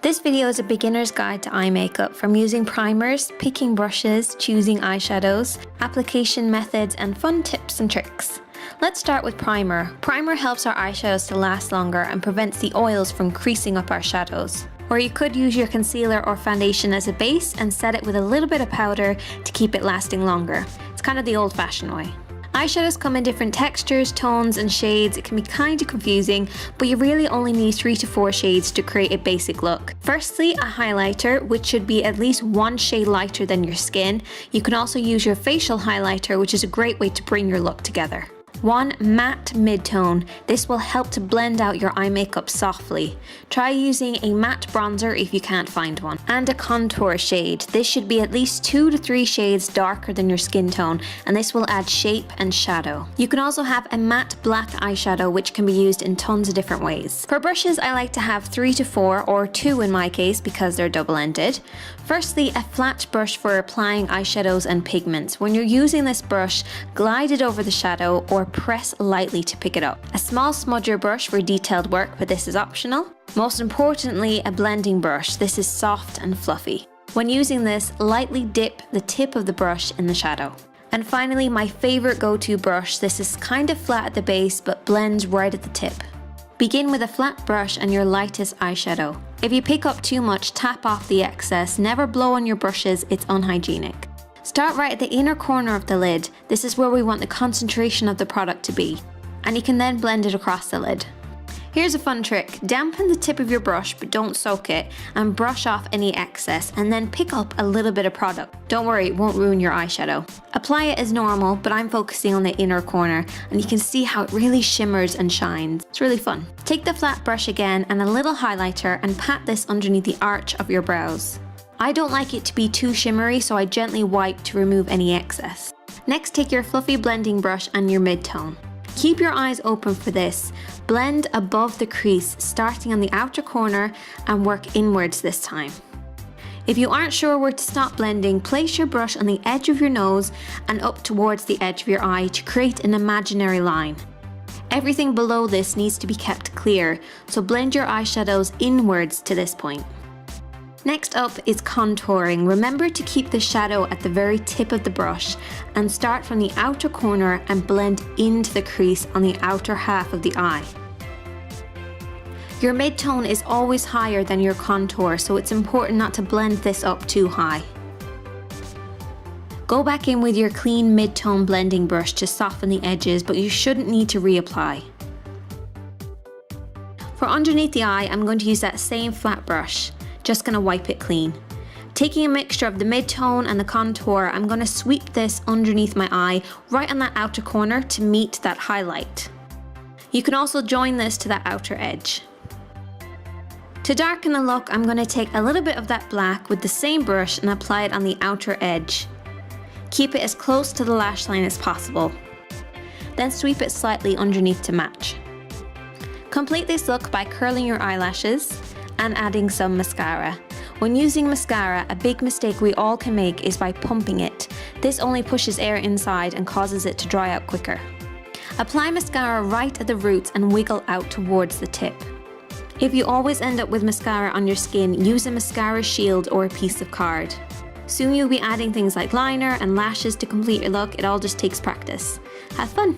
This video is a beginner's guide to eye makeup, from using primers, picking brushes, choosing eyeshadows, application methods, and fun tips and tricks. Let's start with primer. Primer helps our eyeshadows to last longer and prevents the oils from creasing up our shadows. Or you could use your concealer or foundation as a base and set it with a little bit of powder to keep it lasting longer. It's kind of the old-fashioned way. Eyeshadows come in different textures, tones, and shades. It can be kind of confusing, but you really only need 3 to 4 shades to create a basic look. Firstly, a highlighter, which should be at least 1 shade lighter than your skin. You can also use your facial highlighter, which is a great way to bring your look together. 1 matte mid-tone. This will help to blend out your eye makeup softly. Try using a matte bronzer if you can't find one. And a contour shade. This should be at least 2 to 3 shades darker than your skin tone, and this will add shape and shadow. You can also have a matte black eyeshadow, which can be used in tons of different ways. For brushes, I like to have 3 to 4, or 2 in my case because they're double-ended. Firstly, a flat brush for applying eyeshadows and pigments. When you're using this brush, glide it over the shadow or press lightly to pick it up. A small smudger brush for detailed work, but this is optional. Most importantly, a blending brush. This is soft and fluffy. When using this, lightly dip the tip of the brush in the shadow. And finally, my favorite go-to brush. This is kind of flat at the base, but blends right at the tip. Begin with a flat brush and your lightest eyeshadow. If you pick up too much, tap off the excess. Never blow on your brushes, it's unhygienic. Start right at the inner corner of the lid. This is where we want the concentration of the product to be. And you can then blend it across the lid. Here's a fun trick. Dampen the tip of your brush, but don't soak it, and brush off any excess, and then pick up a little bit of product. Don't worry, it won't ruin your eyeshadow. Apply it as normal, but I'm focusing on the inner corner, and you can see how it really shimmers and shines. It's really fun. Take the flat brush again and a little highlighter and pat this underneath the arch of your brows. I don't like it to be too shimmery, so I gently wipe to remove any excess. Next, take your fluffy blending brush and your mid-tone. Keep your eyes open for this. Blend above the crease, starting on the outer corner, and work inwards this time. If you aren't sure where to stop blending, place your brush on the edge of your nose and up towards the edge of your eye to create an imaginary line. Everything below this needs to be kept clear, so blend your eyeshadows inwards to this point. Next up is contouring. Remember to keep the shadow at the very tip of the brush and start from the outer corner and blend into the crease on the outer half of the eye. Your mid-tone is always higher than your contour, so it's important not to blend this up too high. Go back in with your clean mid-tone blending brush to soften the edges, but you shouldn't need to reapply. For underneath the eye, I'm going to use that same flat brush. Just going to wipe it clean. Taking a mixture of the mid-tone and the contour, I'm going to sweep this underneath my eye, right on that outer corner to meet that highlight. You can also join this to that outer edge. To darken the look, I'm going to take a little bit of that black with the same brush and apply it on the outer edge. Keep it as close to the lash line as possible. Then sweep it slightly underneath to match. Complete this look by curling your eyelashes and adding some mascara. When using mascara, a big mistake we all can make is by pumping it. This only pushes air inside and causes it to dry out quicker. Apply mascara right at the roots and wiggle out towards the tip. If you always end up with mascara on your skin, use a mascara shield or a piece of card. Soon you'll be adding things like liner and lashes to complete your look. It all just takes practice. Have fun!